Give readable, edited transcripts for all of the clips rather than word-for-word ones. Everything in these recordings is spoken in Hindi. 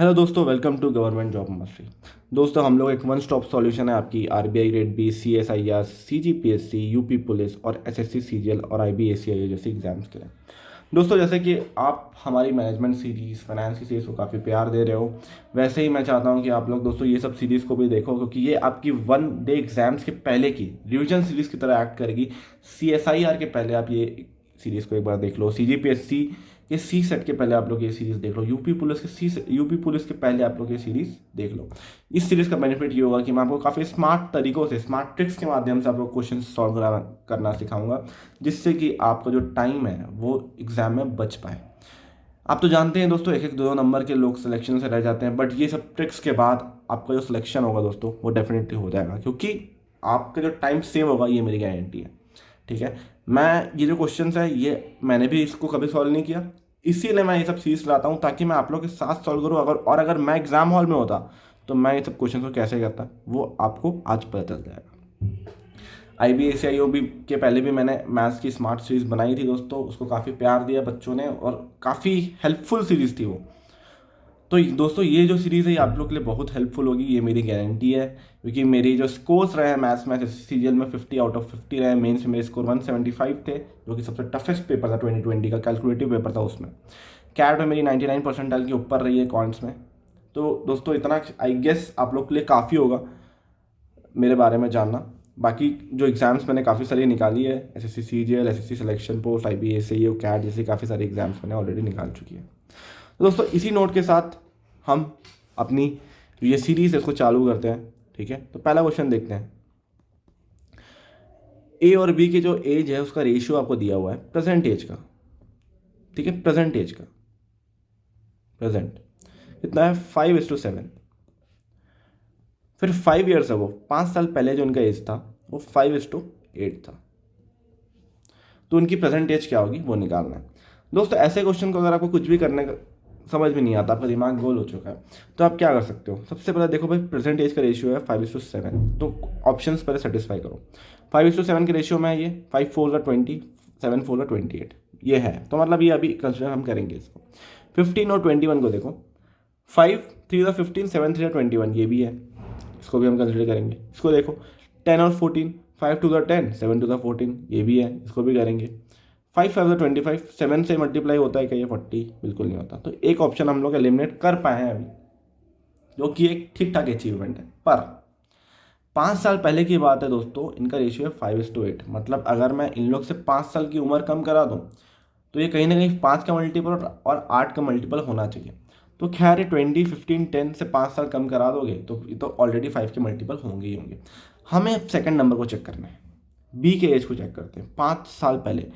हेलो दोस्तों, welcome to government job mastery. दोस्तों, हम लोग एक वन स्टॉप सॉल्यूशन है आपकी आरबीआई, रेड बी, सीएसआईआर, सीजीपीएससी, यूपी पुलिस और एसएससी सीजीएल और आईबीएससीआई जैसे एग्जाम्स के लिए। दोस्तों, जैसे कि आप हमारी मैनेजमेंट सीरीज़, फाइनेंस की सीरीज़ को काफ़ी प्यार दे रहे हो, वैसे ही मैं चाहता हूं कि आप लोग दोस्तों ये सब सीरीज़ को भी देखो, क्योंकि ये आपकी वन डे एग्जाम्स के पहले की रिवीजन सीरीज़ की तरह एक्ट करेगी। सीएसआईआर के पहले आप ये सीरीज़ को एक बार देख लो, सीजीपीएससी के सी सेट के पहले आप लोग ये सीरीज़ देख लो, यूपी पुलिस के पहले आप लोग ये सीरीज़ देख लो। इस सीरीज़ का बेनिफिट ये होगा कि मैं आपको काफ़ी स्मार्ट तरीकों से, स्मार्ट ट्रिक्स के माध्यम से आप लोग क्वेश्चन सॉल्व करना सिखाऊंगा, जिससे कि आपका जो टाइम है वो एग्ज़ाम में बच पाए। आप तो जानते हैं दोस्तों, एक एक दो दो नंबर के लोग सिलेक्शन से रह जाते हैं, बट ये सब ट्रिक्स के बाद आपका जो सिलेक्शन होगा दोस्तों वो डेफिनेटली हो जाएगा, क्योंकि आपका जो टाइम सेव होगा ये मेरी गारंटी है। ठीक है, मैं ये जो क्वेश्चंस है ये मैंने भी इसको कभी सॉल्व नहीं किया, इसीलिए मैं ये सब सीरीज लाता हूँ ताकि मैं आप लोग के साथ सॉल्व करूँ। अगर मैं एग्जाम हॉल में होता तो मैं ये सब क्वेश्चन को कैसे करता वो आपको आज पता चल जाएगा। आईबीएससीआईओबी के पहले भी मैंने मैथ्स की स्मार्ट सीरीज बनाई थी दोस्तों, उसको काफ़ी प्यार दिया बच्चों ने और काफ़ी हेल्पफुल सीरीज थी वो। तो दोस्तों, ये जो सीरीज़ है ये आप लोग के लिए बहुत हेल्पफुल होगी, ये मेरी गारंटी है, क्योंकि मेरी जो स्कोर्स रहे हैं मैथ्स में, सीरियल में 50 आउट ऑफ 50 रहे, मेंस में मेरे स्कोर 175 थे, जो कि सबसे टफेस्ट पेपर था 2020 का, कैलकुलेटिव पेपर था उसमें। कैट में मेरी 99 परसेंटाइल के ऊपर रही है कॉन्ट्स में। तो दोस्तों, इतना आई गेस आप लोग के लिए काफ़ी होगा मेरे बारे में जानना। बाकी जो एग्ज़ाम्स मैंने काफ़ी सारी निकाली है, SSC CGL, SSC selection post, IBSC, CAT जैसी काफ़ी सारी एग्जाम्स मैंने ऑलरेडी निकाल चुकी है। तो दोस्तों, इसी नोट के साथ हम अपनी ये सीरीज इसको चालू करते हैं। ठीक है, तो पहला क्वेश्चन देखते हैं। ए और बी की जो एज है उसका रेशियो आपको दिया हुआ है प्रेजेंट एज का। ठीक है, प्रेजेंट एज का, प्रेजेंट कितना है 5:7। फिर 5 ईयर्स अगो, 5 साल पहले जो उनका एज था वो 5:8 था। तो उनकी प्रेजेंट एज क्या होगी वो निकालना है। दोस्तों, ऐसे क्वेश्चन को अगर आपको कुछ भी करने का समझ में नहीं आता, आपका दिमाग गोल हो चुका है, तो आप क्या कर सकते हो। सबसे पहले देखो भाई, प्रेजेंट एज का रेशियो है 5:7, तो ऑप्शंस पहले सेटिस्फाई करो। 5:7 के रेशियो में है ये, 5×4 = 20, 7×4 = 28, ये है। तो मतलब ये अभी कंसिडर हम करेंगे इसको। 15 और 21 को देखो, 5×3 = 15, 7×3 = 21, ये भी है, इसको भी हम कंसिडर करेंगे। इसको देखो, 10 और 14, 5×2 = 10, 7×2 = 14, ये भी है, इसको भी करेंगे। 5×5 = 25, 7 से मल्टीप्लाई होता है क्या ये 40? बिल्कुल नहीं होता। तो एक ऑप्शन हम लोग एलिमिनेट कर पाए हैं अभी, जो कि एक ठीक ठाक अचीवमेंट है। पर 5 साल पहले की बात है दोस्तों, इनका रेशियो है 5:8। मतलब अगर मैं इन लोग से 5 साल की उम्र कम करा दूँ तो ये कहीं ना कहीं 5 का मल्टीपल और 8 का मल्टीपल होना चाहिए। तो खैर, ये 20, 15, 10 से 5 साल कम करा दोगे तो ये तो ऑलरेडी 5 के मल्टीपल होंगे ही होंगे। हमें सेकंड नंबर को चेक करना है, बी के एज को चेक करते हैं। 5 साल पहले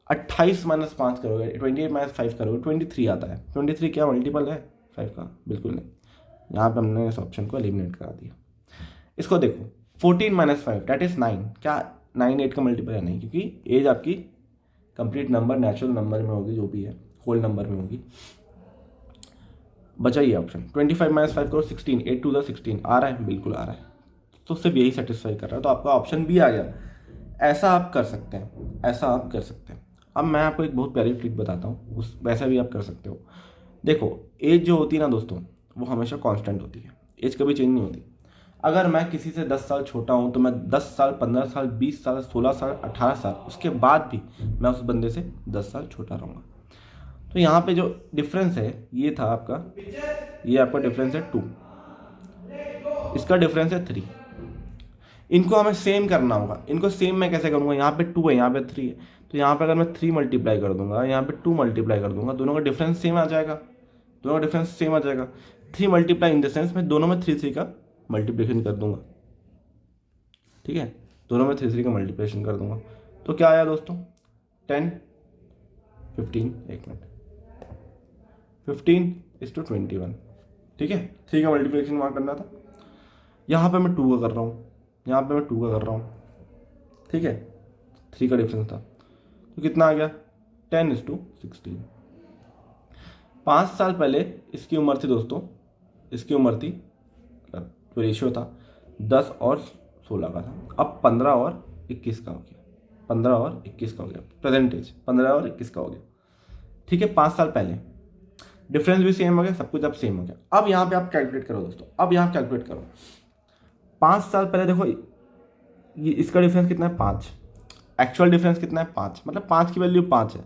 28 - 5 करोगे, 28 - 5 करोगे, 23 आता है। 23 क्या मल्टीपल है 5 का? बिल्कुल नहीं। यहाँ पे हमने इस ऑप्शन को एलिमिनेट करा दिया। इसको देखो, 14 - 5 दैट इज 9। क्या 9 8 का मल्टीपल है? नहीं, क्योंकि एज आपकी कंप्लीट नंबर, नेचुरल नंबर में होगी, जो भी है होल नंबर में होगी। बचा ये ऑप्शन। 25 - 5 करो, 16, 8×2 = 16 आ रहा है, बिल्कुल आ रहा है। तो सिर्फ यही सेटिस्फाई कर रहा है, तो आपका ऑप्शन बी आ गया। ऐसा आप कर सकते हैं, ऐसा आप कर सकते हैं। अब मैं आपको एक बहुत प्यारी ट्रिक बताता हूँ, उस वैसा भी आप कर सकते हो। देखो, एज जो होती है ना दोस्तों, वो हमेशा कांस्टेंट होती है, एज कभी चेंज नहीं होती। अगर मैं किसी से 10 साल छोटा हूँ तो मैं 10 साल, 15 साल, 20 साल, 16 साल, 18 साल, उसके बाद भी मैं उस बंदे से 10 साल छोटा रहूँगा। तो यहाँ पे जो डिफरेंस है ये था आपका, ये आपका डिफरेंस है 2, इसका डिफरेंस है 3। इनको हमें सेम करना होगा। इनको सेम मैं कैसे करूँगा? यहाँ पे 2 है, यहाँ पे 3 है, तो यहाँ पे अगर मैं 3 मल्टीप्लाई कर दूंगा, यहाँ पे 2 मल्टीप्लाई कर दूंगा, दोनों का डिफरेंस सेम आ जाएगा। दोनों का डिफरेंस सेम आ जाएगा। 3 मल्टीप्लाई इन द सेंस मैं दोनों में 3 का मल्टीप्लिकेशन कर दूंगा। ठीक है, दोनों में 3 का मल्टीप्लिकेशन कर दूंगा। तो क्या आया दोस्तों? 10, 15, एक मिनट, 15:21। ठीक है, 3 का मल्टीप्लिकेशन वहाँ करना था, यहाँ पे मैं 2 का कर रहा हूँ, यहाँ पे मैं 2 का कर रहा हूँ। ठीक है, 3 का डिफरेंस था, तो कितना आ गया? 10:16। 5 साल पहले इसकी उम्र थी दोस्तों, इसकी उम्र थी, जो रेशियो था 10 और 16 का था। अब 15 और 21 का हो गया, 15 और 21 का हो गया, प्रेजेंट एज 15 और 21 का हो गया। ठीक है, 5 साल पहले। डिफरेंस भी सेम हो गया, सब कुछ अब सेम हो गया। अब यहाँ पे आप कैलकुलेट करो दोस्तों, अब यहाँ कैलकुलेट करो 5 साल पहले। देखो ये इसका डिफरेंस कितना है 5, एक्चुअल डिफरेंस कितना है 5, मतलब 5 की वैल्यू 5 है,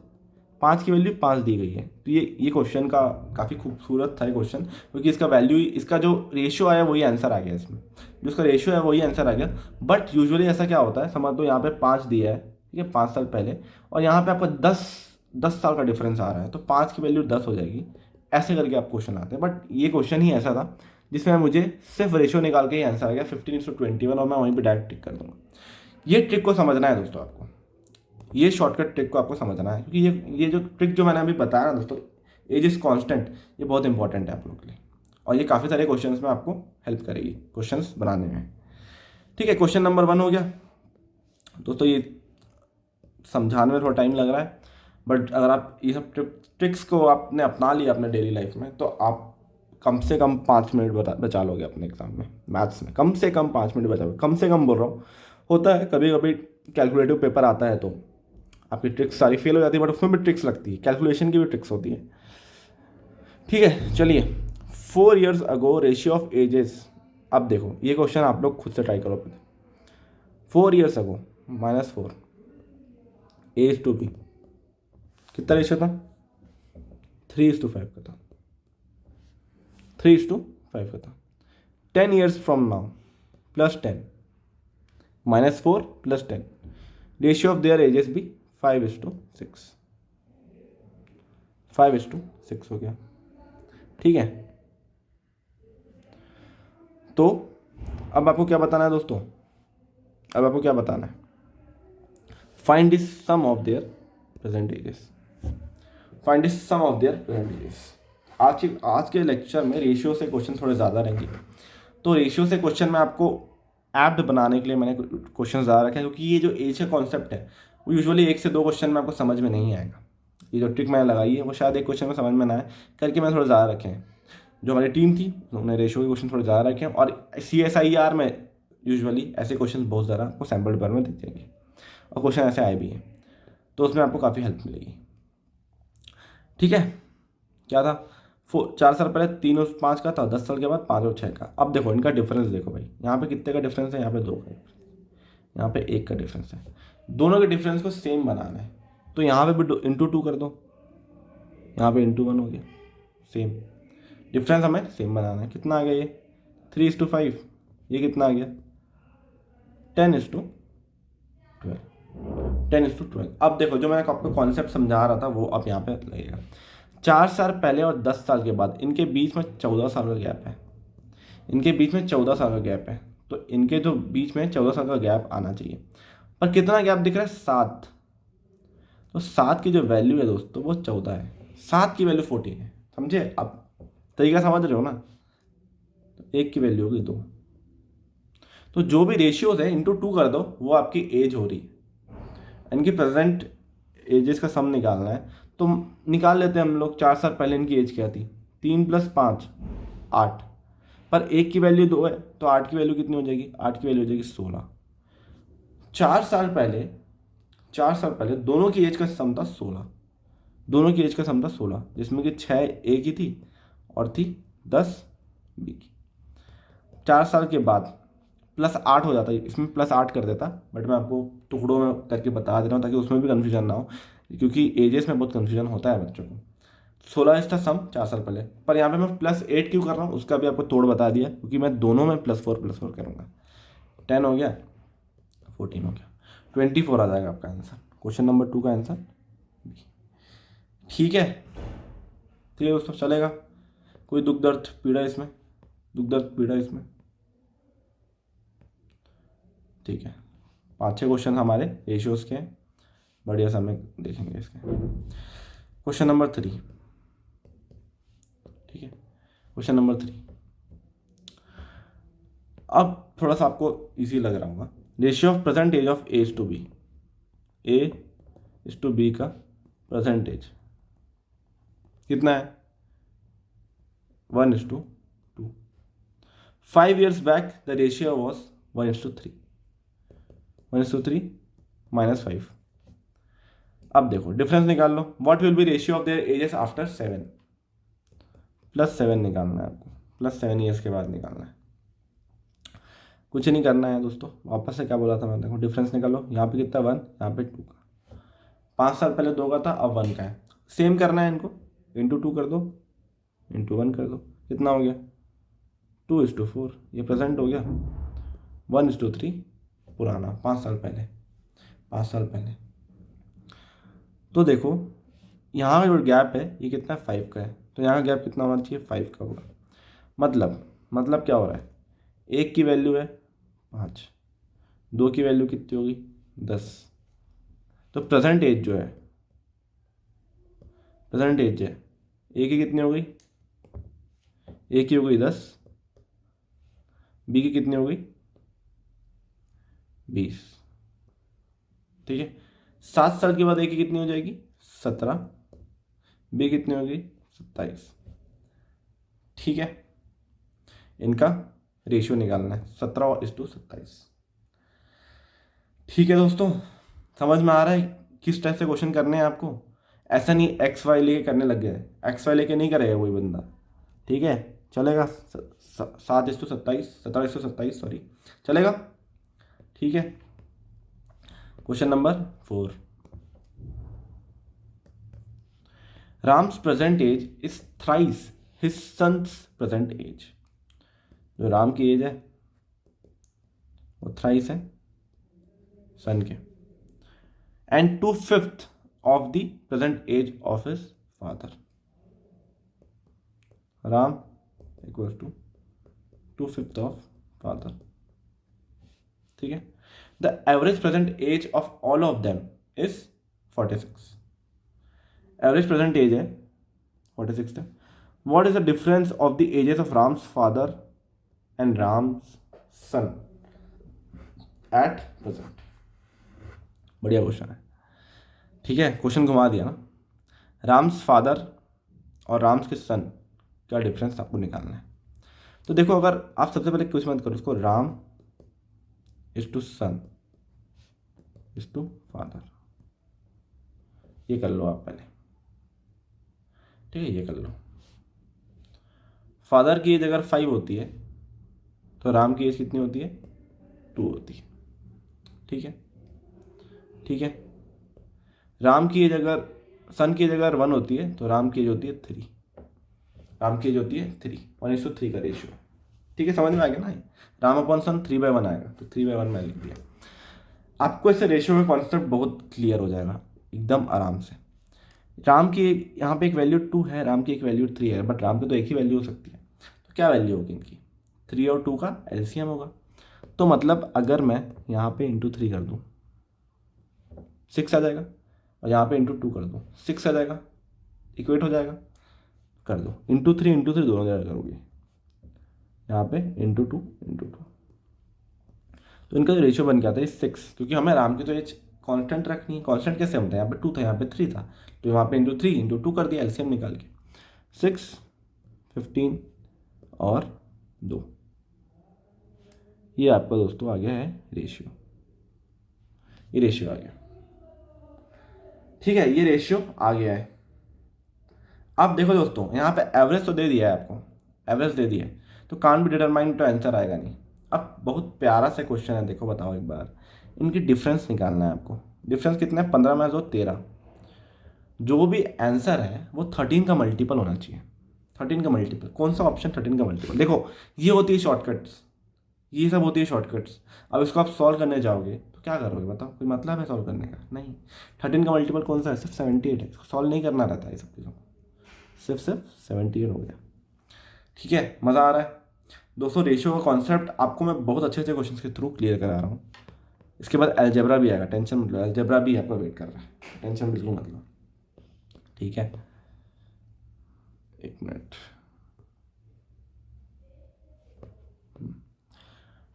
5 की वैल्यू 5 दी गई है। तो ये क्वेश्चन का काफ़ी खूबसूरत था ये क्वेश्चन, क्योंकि इसका वैल्यू, इसका जो रेशियो आया वही आंसर आ गया, इसमें जो इसका रेशियो है वही आंसर आ गया। बट यूजुअली ऐसा क्या होता है, समझ लो यहाँ पे 5 दिया है, ठीक है, 5 साल पहले, और यहाँ पे आपका 10 साल का डिफरेंस आ रहा है, तो 5 की वैल्यू 10 हो जाएगी, ऐसे करके आप क्वेश्चन आते हैं। बट ये क्वेश्चन ही ऐसा था जिसमें मुझे सिर्फ रेशियो निकाल के ही आंसर आ गया 15:21, और मैं वहीं पर डायरेक्ट टिक कर दूँगा। ये ट्रिक को समझना है दोस्तों आपको, ये शॉर्टकट ट्रिक को आपको समझना है, क्योंकि ये जो ट्रिक जो मैंने अभी बताया ना दोस्तों, एज इज कांस्टेंट, ये बहुत इंपॉर्टेंट है आप लोगों के लिए, और ये काफ़ी सारे क्वेश्चंस में आपको हेल्प करेगी क्वेश्चंस बनाने में। ठीक है, क्वेश्चन नंबर 1 हो गया दोस्तों। ये समझाने में थोड़ा टाइम लग रहा है, बट अगर आप ये सब ट्रिक्स को आपने अपना लिया अपने डेली लाइफ में, तो आप कम से कम 5 मिनट बचा लोगे अपने एग्जाम में, मैथ्स में कम से कम 5 मिनट बचाओगे, कम से कम बोल रहा हूँ। होता है कभी कभी कैलकुलेटिव पेपर आता है तो आपकी ट्रिक्स सारी फेल हो जाती है, बट उसमें भी ट्रिक्स लगती है, कैलकुलेशन की भी ट्रिक्स होती है। ठीक है, चलिए 4 years ago ratio of ages. अब देखो ये क्वेश्चन आप लोग खुद से ट्राई करो पहले। 4 years ago -4 age to be कितना रेशियो था, 3:5 का था, 3:5 का था। 10 years from now +10 -4 +10 ratio of their ages भी 5:6, 5:6 हो गया। ठीक है, तो अब आपको क्या बताना है दोस्तों, अब आपको क्या बताना है, find this sum of their present ages, find this sum of their present ages. आज के लेक्चर में रेशियो से क्वेश्चन थोड़े ज़्यादा रहेंगे, तो रेशियो से क्वेश्चन में आपको एप्ट बनाने के लिए मैंने क्वेश्चन ज़्यादा रखे हैं, क्योंकि ये जो एज का कॉन्सेप्ट है वो यूजुअली 1 से 2 क्वेश्चन में आपको समझ में नहीं आएगा। ये जो ट्रिक मैंने लगाई है वो शायद एक क्वेश्चन में समझ में ना आए, करके मैंने थोड़े ज़्यादा रखे हैं। जो हमारी टीम थी उन्होंने रेशियो के क्वेश्चन थोड़े ज़्यादा रखे हैं, और CSIR में यूजुअली ऐसे क्वेश्चन बहुत ज़्यादा आपको सैम्पल पेपर में दिख जाएंगे, और क्वेश्चन ऐसे आए भी हैं, तो उसमें आपको काफ़ी हेल्प मिलेगी। ठीक है, क्या था, 4 साल पहले 3 और 5 का था, 10 साल के बाद 5 और 6 का। अब देखो इनका डिफरेंस देखो भाई, यहाँ पे कितने का डिफरेंस है, यहाँ पे 2 का, यहाँ पे 1 का डिफरेंस है। दोनों के डिफरेंस को सेम बनाना है, तो यहाँ पे भी ×2 कर दो, यहाँ पे ×1 हो गया, सेम डिफरेंस हमें सेम बनाना है। कितना आ गया ये 3:5, ये कितना आ गया 10:12, 10:12। अब देखो जो मैंने आपको कॉन्सेप्ट समझा रहा था वो अब यहाँ पे लगेगा। 4 साल पहले और 10 साल के बाद, इनके बीच में 14 साल का गैप है, इनके बीच में 14 साल का गैप है, तो इनके जो बीच में 14 साल का गैप आना चाहिए। पर कितना गैप दिख रहा है 7, तो 7 की जो वैल्यू है दोस्तों वो 14 है, 7 की वैल्यू 14 है, समझे। अब तरीका समझ रहे हो ना, तो 1 की वैल्यू होगी 2, तो जो भी रेशियोज है ×2 कर दो, वो आपकी एज हो रही है। इनकी प्रेजेंट एजेस का सम निकालना है, तो निकाल लेते हैं हम लोग। 4 साल पहले इनकी एज क्या थी, 3 + 5 8, पर 1 की वैल्यू 2 है, तो 8 की वैल्यू कितनी हो जाएगी, 8 की वैल्यू हो जाएगी 16। 4 साल पहले दोनों की एज का सम था 16, दोनों की एज का सम था 16, जिसमें कि 6 ए की थी और थी 10 बी की। 4 साल के बाद +8 हो जाता है, इसमें +8 कर देता, बट मैं आपको टुकड़ों में करके बता दे रहा हूँ ताकि उसमें भी कन्फ्यूजन ना हो, क्योंकि एजेस में बहुत कन्फ्यूजन होता है बच्चों को। 16 इसका सम 4 साल पहले, पर यहाँ पे मैं +8 क्यों कर रहा हूँ उसका भी आपको तोड़ बता दिया, क्योंकि मैं दोनों में +4 करूँगा। 10 हो गया, 14 हो गया, 24 आ जाएगा आपका आंसर, क्वेश्चन नंबर 2 का आंसर। ठीक है, ठीक है दोस्तों, चलेगा। कोई दुख दर्द पीड़ा इसमें, दुख दर्द पीड़ा इसमें, ठीक है। 5-6 क्वेश्चन हमारे रेशियोज के हैं, बढ़िया समय देखेंगे इसके। क्वेश्चन नंबर 3, ठीक है, क्वेश्चन नंबर 3 अब थोड़ा सा आपको इजी लग रहा होगा। Ratio of present age of age to be, A:B का प्रेजेंट एज कितना है, 1:2। 5 years back the ratio was 1:3, 1:3 -5। अब देखो डिफरेंस निकाल लो, what will be ratio of their ages after 7, +7 निकालना है आपको, +7 ईयर्स के बाद निकालना है। कुछ नहीं करना है दोस्तों, वापस से क्या बोला था मैं, देखो डिफरेंस निकालो, यहाँ पे कितना 1, यहाँ पे 2 का, 5 साल पहले 2 का था, अब 1 का है। सेम करना है इनको, ×2 कर दो, ×1 कर दो, कितना हो गया 2:4, ये प्रेजेंट हो गया। 1:3 पुराना, 5 साल पहले, 5 साल पहले। तो देखो यहाँ का जो गैप है ये कितना है, 5 का है, तो यहाँ का गैप कितना होना चाहिए, 5 का होगा। मतलब क्या हो रहा है, 1 की वैल्यू है 5, 2 की वैल्यू कितनी होगी 10। तो प्रेजेंट एज जो है, प्रेजेंट एज है ए की कितनी हो गई, ए की हो गई 10, बी की कितनी हो गई 20। ठीक है, 7 साल के बाद ए की कितनी हो जाएगी 17, बी कितनी होगी 27। ठीक है, इनका रेशियो निकालना है 17:27। ठीक है दोस्तों, समझ में आ रहा है किस टाइप से क्वेश्चन करने हैं आपको। ऐसा नहीं एक्स वाई लेके करने लग गए, एक्स वाई लेके नहीं करेगा कोई बंदा। ठीक है, चलेगा 7:27, 17:27 सॉरी, चलेगा। ठीक है, question number 4, Ram's present age is thrice his son's present age. जो राम की एज है वो थ्राइस है सन के, and 2/5 of the present age of his father. Ram equals to 2/5 of father. ठीक है, the average present age of all of them is 46। Average present age है 46 है। What is the difference of the ages of Ram's father and Ram's son at present. बढ़िया क्वेश्चन है। ठीक है, क्वेश्चन घुमा दिया ना। राम्स फादर और राम्स के सन का डिफरेंस आपको निकालना है। तो देखो, अगर आप सबसे पहले कुछ मत करो, इसको Ram is to son is to father, ये कर लो आप पहले। ठीक है, ये कर लो। फादर की एज अगर 5 होती है तो राम की एज कितनी होती है 2 होती है। ठीक है, ठीक है, राम की एज अगर, सन की एज अगर 1 होती है तो राम की एज होती है 3, राम की एज होती है 3, 1:3 का रेशियो। ठीक है, समझ में आ गया ना। राम अपॉन सन 3/1 आएगा, तो 3/1 मैंने लिख दिया। आपको इससे रेशियो का कॉन्सेप्ट बहुत क्लियर हो जाएगा एकदम आराम से। राम की यहाँ पे एक वैल्यू 2 है, राम की एक वैल्यू 3 है, बट राम की तो एक ही वैल्यू हो सकती है। तो क्या वैल्यू होगी इनकी, 3 और 2 का एलसीएम होगा। तो मतलब अगर मैं यहाँ पे ×3 कर दूँ 6 आ जाएगा, और यहाँ पे ×2 कर दूँ 6 आ जाएगा, इक्वेट हो जाएगा। कर दो ×3 दोनों जगह करोगे, यहाँ पे ×2 तो इनका जो रेशियो बन गया था 6, क्योंकि हमें राम की तो एज कांस्टेंट रखनी है। कांस्टेंट कैसे बनता है, यहाँ पे 2 था, यहाँ पे 3 था, तो यहाँ पे ×3 × 2 कर दिया एलसीएम निकाल के। 6, 15 और 2, ये आपका दोस्तों आ गया है रेशियो, ये रेशियो आ गया। ठीक है, ये रेशियो आ गया है। अब देखो दोस्तों, यहाँ पे एवरेज तो दे दिया है आपको, एवरेज दे दिया है, तो कान भी डिटरमाइन, तो आंसर आएगा नहीं। अब बहुत प्यारा सा क्वेश्चन है, देखो बताओ एक बार, इनकी डिफरेंस निकालना है आपको। डिफरेंस कितना है, 15 में 2 13। जो भी आंसर है वो 13 का मल्टीपल होना चाहिए। 13 का मल्टीपल, कौन सा ऑप्शन 13 का मल्टीपल। देखो ये होती है शॉर्टकट्स, ये सब होती है शॉर्टकट्स। अब इसको आप सॉल्व करने जाओगे तो क्या करोगे बताओ, कोई मतलब है सॉल्व करने का, नहीं। 13 का मल्टीपल कौन सा है, सिर्फ 78 है, इसको सॉल्व नहीं करना रहता है ये सब चीज़ों को, सिर्फ 78 हो गया। ठीक है, मज़ा आ रहा है दोस्तों। रेशियो का कॉन्सेप्ट आपको मैं बहुत अच्छे अच्छे क्वेश्चन के थ्रू क्लियर करा रहा हूँ। इसके बाद अलजेब्रा भी आएगा, टेंशन मत लो, अलजेब्रा भी आपका वेट कर रहा है, टेंशन बिल्कुल मत लो। ठीक है, एक मिनट।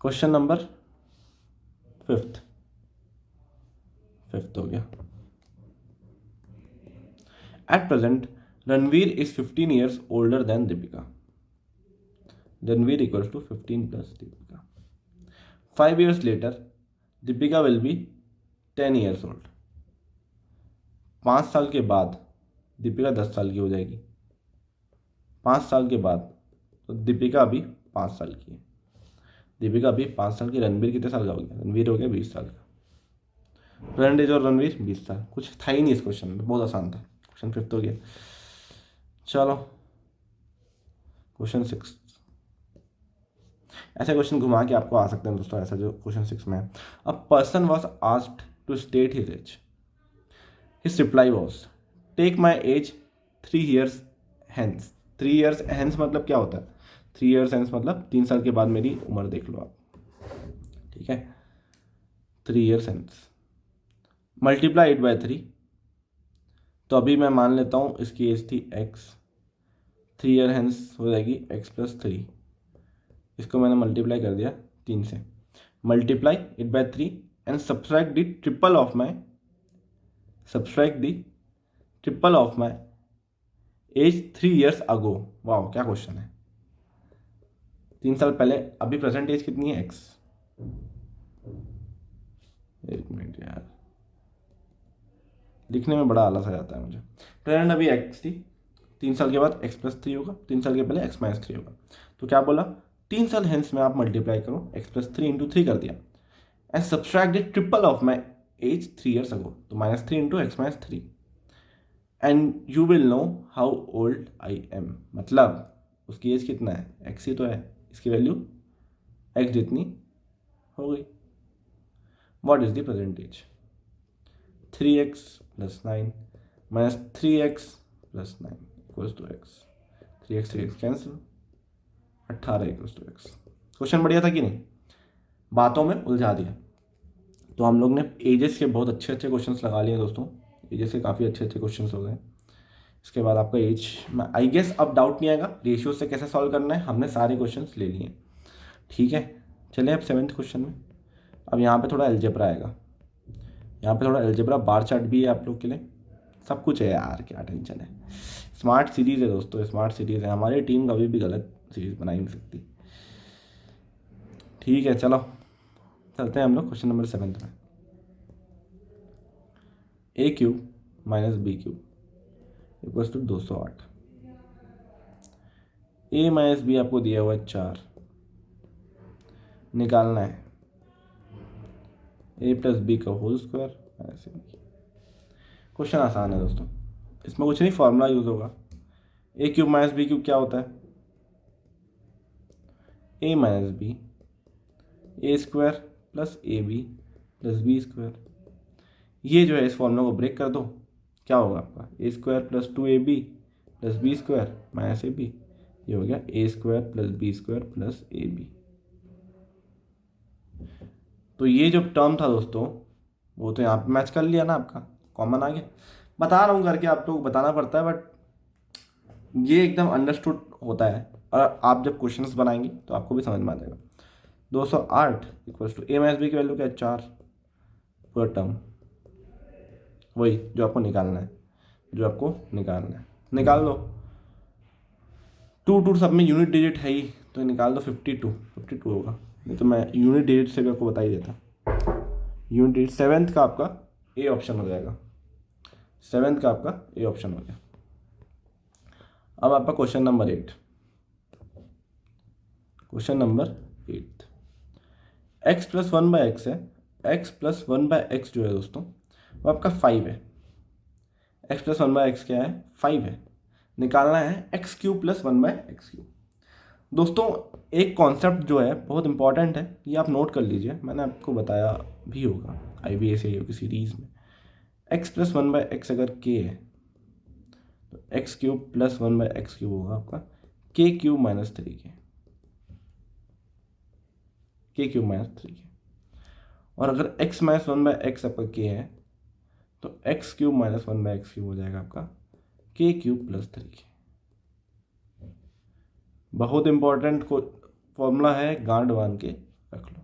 क्वेश्चन नंबर 5 हो गया। At present Ranveer is 15 years older than Deepika. Ranveer equals to 15 plus Deepika. 5 years later Deepika will be 10 years old। 5 साल के बाद दीपिका 10 साल की हो जाएगी। 5 साल के बाद, तो दीपिका अभी 5 साल की है, दीपिका अभी 5 साल की, रणवीर कितने साल का हो गया, रणवीर हो गया 20 साल का, प्रेजेंट एज और रणवीर 20 साल। कुछ था ही नहीं इस क्वेश्चन में, बहुत आसान था, क्वेश्चन 5 हो गया। चलो क्वेश्चन 6, ऐसे क्वेश्चन घुमा के आपको आ सकते हैं दोस्तों, ऐसा जो क्वेश्चन 6 में है। A person was asked to state his age, his reply was take my age 3 years hence. 3 years hence मतलब क्या होता है, 3 years हैंस मतलब 3 साल के बाद मेरी उम्र देख लो आप, ठीक है। 3 years हैंस मल्टीप्लाई 8/3, तो अभी मैं मान लेता हूँ इसकी एज थी x, 3 year हैंस हो जाएगी x+3, इसको मैंने मल्टीप्लाई कर दिया 3 से, multiply 8/3 and subtract the triple of my, subtract the triple of my age 3 years अगो। वाह क्या क्वेश्चन है, 3 साल पहले, अभी प्रेजेंट एज कितनी है x, एक मिनट यार लिखने में बड़ा आलस आ जाता है मुझे। प्रेजेंट अभी x थी, 3 साल के बाद x+3 होगा, 3 साल के पहले x-3 होगा, तो क्या बोला 3 साल हेंस में आप मल्टीप्लाई करो, x+3 इंटू 3 कर दिया, and subtract the triple of my age 3 years अगो, तो -3 into x-3, and you will know how old I am, मतलब उसकी एज कितना है, x ही तो है, इसकी वैल्यू x जितनी हो गई। What is the present age, 3x + 9 -3x + 9 equals to x, 3x cancel, 18 equals to x। Question बढ़िया था कि नहीं, बातों में उलझा दिया। तो हम लोग ने एजेस के बहुत अच्छे अच्छे क्वेश्चंस लगा लिए दोस्तों, एजेस के काफ़ी अच्छे अच्छे क्वेश्चंस हो गए। इसके बाद आपका एज में आई गेस अब डाउट नहीं आएगा, रेशियो से कैसे सॉल्व करना है, हमने सारे क्वेश्चंस ले लिए, ठीक है। चलिए अब 7th क्वेश्चन में, अब यहाँ पे थोड़ा अलजेब्रा आएगा, यहाँ पे थोड़ा अलजेब्रा, बार चार्ट भी है आप लोग के लिए, सब कुछ है यार, क्या टेंशन है। स्मार्ट सीरीज़ है दोस्तों, स्मार्ट सीरीज़ है, हमारी टीम कभी भी गलत सीरीज़ बना ही नहीं सकती, ठीक है। चलो चलते हैं हम लोग क्वेश्चन नंबर 7 में। a³ - b³ equals to 208, a - b आपको दिया हुआ है 4, निकालना है a + b का होल स्क्वायर ऐसे। क्वेश्चन आसान है दोस्तों, इसमें कुछ नहीं, फॉर्मूला यूज होगा। a³ - b³ क्या होता है, a - b a² + ab + b², ये जो है इस फॉर्मूला को ब्रेक कर दो, क्या होगा आपका a² + 2ab + b² - ab, ये हो गया a² + b² + ab। तो ये जो टर्म था दोस्तों, वो तो यहाँ पे मैच कर लिया ना, आपका कॉमन आ गया। बता रहा हूँ करके, आप लोग बताना पड़ता है, बट ये एकदम अंडरस्टूड होता है, और आप जब क्वेश्चंस बनाएंगे तो आपको भी समझ में आ जाएगा। 208 इक्वल्स टू a - b की वैल्यू क्या है 4, पूरा टर्म वही जो आपको निकालना है, जो आपको निकालना है, निकाल लो। 2 सब में यूनिट डिजिट है ही, तो निकाल दो, 52 होगा, नहीं तो मैं यूनिट डिजिट से भी आपको बता ही देता। यूनिट डिजिट 7th का आपका ए ऑप्शन हो जाएगा, 7th का आपका ए ऑप्शन हो गया। अब आपका question number 8, question number 8, x + 1/x है, x + 1/x जो है दोस्तों वो आपका 5 है, x + 1/x क्या है 5 है, निकालना है x³ + 1/x³। दोस्तों एक कॉन्सेप्ट जो है बहुत इंपॉर्टेंट है, ये आप नोट कर लीजिए, मैंने आपको बताया भी होगा IBSAO की सीरीज़ में। x + 1/x अगर k है तो x³ + 1/x³ होगा आपका k³ - 3k, k³ - 3k। और अगर x - 1/x आपका k है तो x³ - 1/x³ हो जाएगा आपका k³ + 3k। बहुत इंपॉर्टेंट फॉर्मूला है, गांड बांध के रख लो,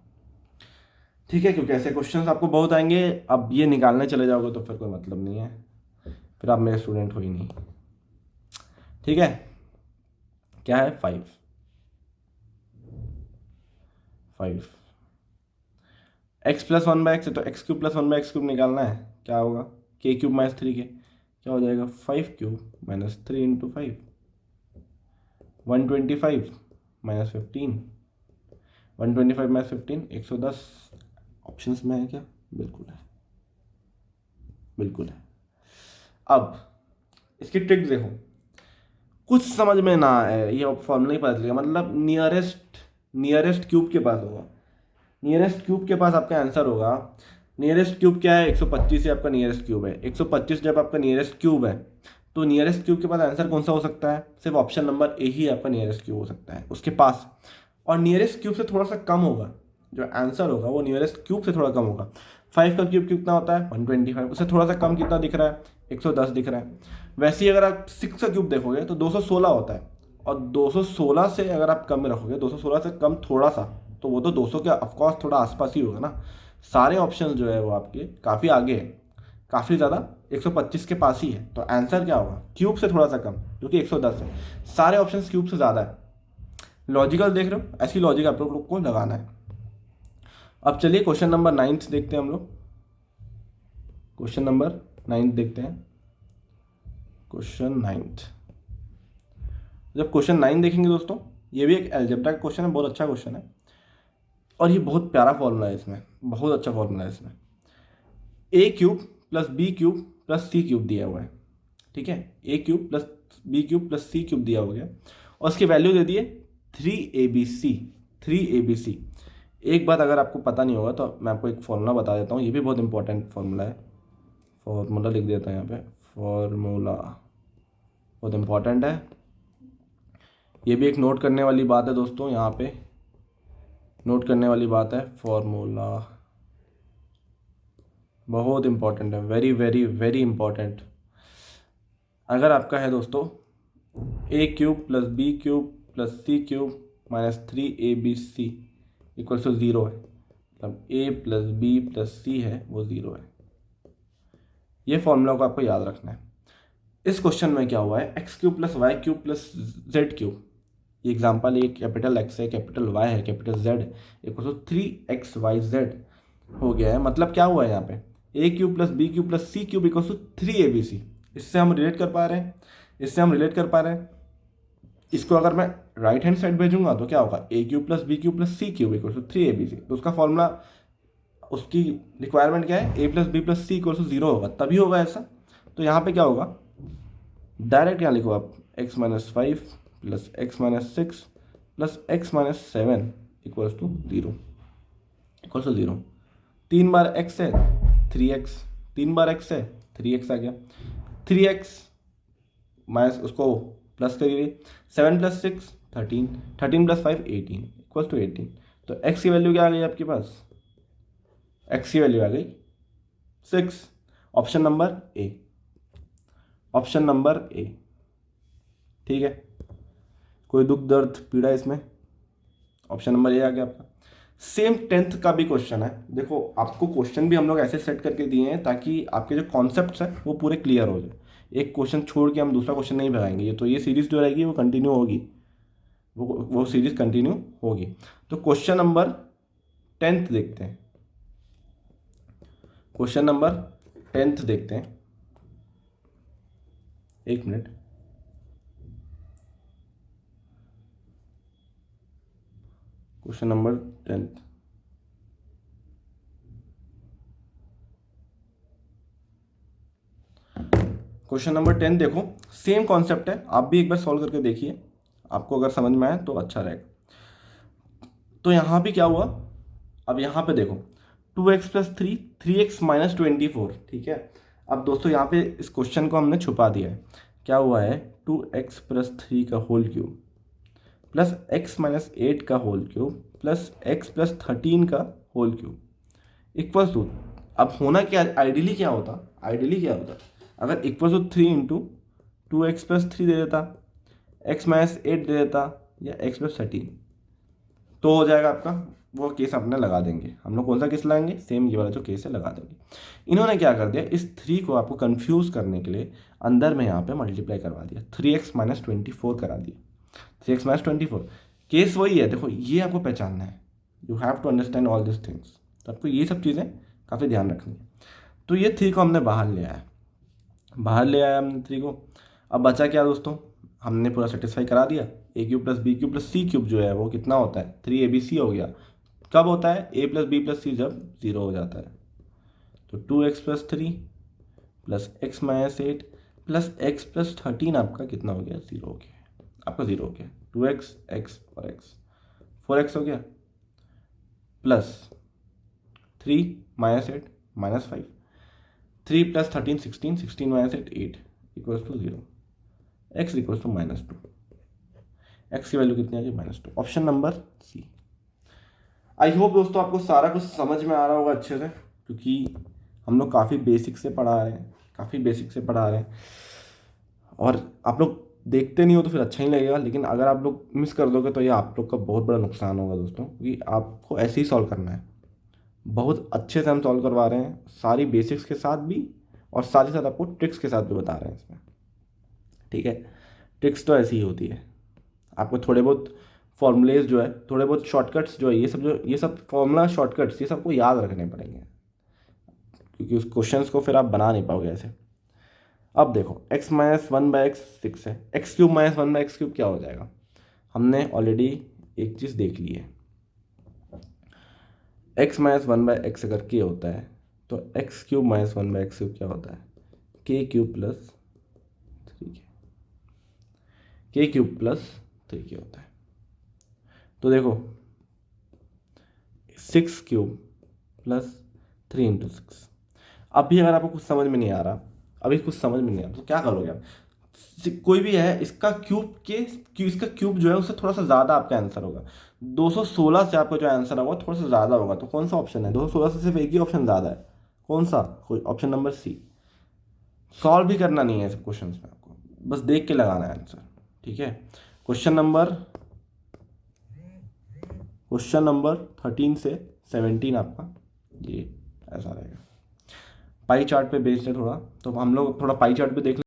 ठीक है, क्योंकि ऐसे क्वेश्चंस आपको बहुत आएंगे। अब ये निकालने चले जाओगे तो फिर कोई मतलब नहीं है, फिर आप मेरे स्टूडेंट हो ही नहीं, ठीक है। क्या है 5 x + 1/x है तो x³ + 1/x³ निकालना है, क्या होगा k³ - 3k, क्या हो जाएगा 5³ - 3 × 5, 125 माइनस 15, 125 माइनस 15 110। ऑप्शंस में है क्या? बिल्कुल है, बिल्कुल है। अब इसकी ट्रिक देखो, कुछ समझ में ना आए ये फॉर्मूला ही पता चलेगा, मतलब नियरेस्ट क्यूब के पास होगा, नियरेस्ट क्यूब के पास आपका आंसर होगा। नियरेस्ट क्यूब क्या है? 125 से आपका नियरेस्ट क्यूब है। 125 जब आपका नियरेस्ट क्यूब है तो नियरेस्ट क्यूब के पास आंसर कौन सा हो सकता है? सिर्फ ऑप्शन नंबर ए ही आपका नियरेस्ट क्यूब हो सकता है उसके पास। और नियरेस्ट क्यूब से थोड़ा सा कम होगा, जो आंसर होगा वो नियरेस्ट क्यूब से थोड़ा कम होगा। 5 का क्यूब कितना होता है? 125। उससे थोड़ा सा कम कितना दिख रहा है? 110 दिख रहा है। वैसे ही अगर आप 6 का क्यूब देखोगे तो 216 होता है, और 216 से अगर आप कम में रखोगे, 216 से कम थोड़ा सा, तो वो तो 200 के ऑफकोर्स थोड़ा आसपास ही होगा ना। सारे ऑप्शन जो है वो आपके काफ़ी आगे है, काफ़ी ज़्यादा 125 के पास ही है। तो आंसर क्या होगा? क्यूब से थोड़ा सा कम, जो कि 110 है। सारे ऑप्शन क्यूब से ज़्यादा है। लॉजिकल देख रहे हो? ऐसी लॉजिक आप लोग को लगाना है। अब चलिए क्वेश्चन नंबर 9 देखते हैं हम लोग। क्वेश्चन नंबर 9 देखते हैं। क्वेश्चन 9, जब क्वेश्चन 9 देखेंगे दोस्तों, ये भी एक अलजेब्रा का क्वेश्चन है, बहुत अच्छा क्वेश्चन है, और ये बहुत प्यारा फॉर्मूला है इसमें, बहुत अच्छा फॉर्मूला है इसमें। A cube plus B cube plus C cube दिया हुआ है, ठीक है। A cube plus B cube plus C cube दिया हुआ है, और उसकी वैल्यू दे दिए 3ABC, 3ABC। एक बात अगर आपको पता नहीं होगा तो मैं आपको एक फॉर्मूला बता देता हूँ, ये भी बहुत इंपॉर्टेंट फॉर्मूला है। फॉर्मूला लिख देता है यहाँ पे, फॉर्मूला बहुत इंपॉर्टेंट है। ये भी एक नोट करने वाली बात है दोस्तों, यहाँ पे नोट करने वाली बात है। फॉर्मूला बहुत इंपॉर्टेंट है, वेरी वेरी वेरी इंपॉर्टेंट। अगर आपका है दोस्तों A cube plus B cube plus C cube minus 3ABC equal to 0 है, मतलब A plus B plus C है वो 0 है। ये फॉर्मूला को आपको याद रखना है। इस क्वेश्चन में क्या हुआ है? X cube plus Y cube plus Z cube, ये एग्जाम्पल, एक कैपिटल एक्स है, कैपिटल वाई है, कैपिटल जेड है, इक्वल टू 3XYZ हो गया है। मतलब क्या हुआ है यहाँ पे? A cube plus B cube plus C cube equal to 3ABC। इससे हम रिलेट कर पा रहे हैं, इससे हम रिलेट कर पा रहे हैं। इसको अगर मैं राइट हैंड साइड भेजूंगा तो क्या होगा? A cube plus B cube plus C cube equal to 3ABC। तो उसका फॉर्मूला, उसकी रिक्वायरमेंट क्या है? A plus B plus C equal to 0 होगा, तभी होगा ऐसा। तो यहाँ पे क्या होगा? डायरेक्ट यहाँ लिखो आप, x minus 5 plus x minus 6 plus x minus 7 equals to 0, equals to 0। 3 बार x है 3x, 3 बार x है 3x आ गया। 3x माइनस उसको प्लस करिए, 7 प्लस 6 13, 13 प्लस 5 18 इक्वल्स टू 18। तो x की वैल्यू क्या आ गई आपके पास? x की वैल्यू आ गई 6। Option number A, option number A, ठीक है। कोई दुख दर्द पीड़ा इसमें? ऑप्शन नंबर ए आ गया आपका। सेम 10th का भी क्वेश्चन है। देखो आपको क्वेश्चन भी हम लोग ऐसे सेट करके दिए हैं ताकि आपके जो कॉन्सेप्ट्स हैं वो पूरे क्लियर हो जाए। एक क्वेश्चन छोड़ के हम दूसरा क्वेश्चन नहीं भगाएंगे, ये तो ये सीरीज जो रहेगी वो कंटिन्यू होगी, वो सीरीज कंटिन्यू होगी। तो क्वेश्चन नंबर 10th देखते हैं, क्वेश्चन नंबर 10th देखते हैं। एक minute, question number 10th, question number 10 देखो, सेम कॉन्सेप्ट है, आप भी एक बार सॉल्व करके देखिए, आपको अगर समझ में आए तो अच्छा रहेगा। तो यहाँ भी क्या हुआ? अब यहाँ पे देखो 2x प्लस 3, 3x माइनस 24, ठीक है। अब दोस्तों यहाँ पे इस क्वेश्चन को हमने छुपा दिया है। क्या हुआ है? 2x प्लस 3 का whole cube plus x minus 8 का whole cube plus x plus 13 का होल क्यूब इक्वल्स टू, अब होना क्या, आइडियली क्या होता? आइडियली क्या होता अगर equals to 3 into 2x plus 3 दे देता, x माइनस 8 दे देता, या x प्लस 13, तो हो जाएगा आपका। वो केस अपने लगा देंगे हम लोग। कौन सा केस लगाएंगे? सेम ये वाला जो केस है लगा देंगे। इन्होंने क्या कर दिया, इस 3 को आपको कंफ्यूज करने के लिए अंदर में यहाँ पे मल्टीप्लाई करवा दिया, 3x माइनस 24 करा दिया, 3x माइनस 24। केस वही है, देखो ये आपको पहचानना है, you have to understand all this things. तो आपको ये सब चीज़ें काफ़ी ध्यान रखनी है। तो ये 3 को हमने बाहर ले आया, बाहर ले आया हमने 3 को। अब बचा क्या दोस्तों? हमने पूरा सेटिस्फाई करा दिया। A cube plus B cube plus C cube जो है वो कितना होता है, 3abc हो गया। कब होता है, ए प्लस बी प्लस सी जब 0 हो जाता है। तो 2x plus 3 plus x minus 8 plus x plus 13 आपका कितना हो गया, 0 हो गया। आपका 0 हो गया। 2x x और x 4x हो गया plus 3 minus 8 minus 5 3 plus 13 16 16 minus 8 8 equals to 0। x equals to -2। x की वैल्यू कितनी आ गई, -2। Option number C. I hope दोस्तों आपको सारा कुछ समझ में आ रहा होगा अच्छे से, क्योंकि हम लोग काफ़ी बेसिक से पढ़ा रहे हैं, काफ़ी बेसिक से पढ़ा रहे हैं। और आप लोग देखते नहीं हो तो फिर अच्छा ही लगेगा, लेकिन अगर आप लोग मिस कर दोगे तो ये आप लोग का बहुत बड़ा नुकसान होगा दोस्तों, क्योंकि आपको ऐसे ही सॉल्व करना है। बहुत अच्छे से हम सॉल्व करवा रहे हैं, सारी बेसिक्स के साथ भी और साथ ही साथ आपको ट्रिक्स के साथ भी बता रहे हैं इसमें। ठीक है, ट्रिक्स तो ऐसी ही होती है। आपको थोड़े बहुत फॉर्मूलेज जो है, थोड़े बहुत शॉर्टकट्स जो है, ये सब फॉर्मूला शॉर्टकट्स ये सबको याद रखने पड़ेंगे, क्योंकि उस क्वेश्चंस को फिर आप बना नहीं पाओगे ऐसे। अब देखो x माइनस 1/x 6 है, X cube minus 1/x cube क्या हो जाएगा। हमने ऑलरेडी एक चीज़ देख ली है, x माइनस 1/x अगर k होता है तो x cube minus 1/x cube क्या होता है, k cube plus 3k, k cube plus 3k होता है। तो देखो 6 क्यूब प्लस 3 इंटू 6। अभी अगर आपको कुछ समझ में नहीं आ रहा, अभी कुछ समझ में नहीं आ रहा तो क्या करोगे आप, कोई भी है इसका इसका क्यूब जो है उससे थोड़ा सा ज़्यादा आपका आंसर होगा। 216 से आपका जो आंसर होगा थोड़ा सा ज़्यादा होगा, तो कौन सा ऑप्शन है, 216 से सिर्फ एक ही ऑप्शन ज़्यादा है, कौन सा, कोई ऑप्शन नंबर सी। सॉल्व भी करना नहीं है सब क्वेश्चन में, आपको बस देख के लगाना है आंसर। ठीक है, क्वेश्चन नंबर 13 से 17 आपका ये ऐसा रहेगा। पाई चार्ट पे बेस्ड है थोड़ा, तो हम लोग थोड़ा पाई चार्ट पे देख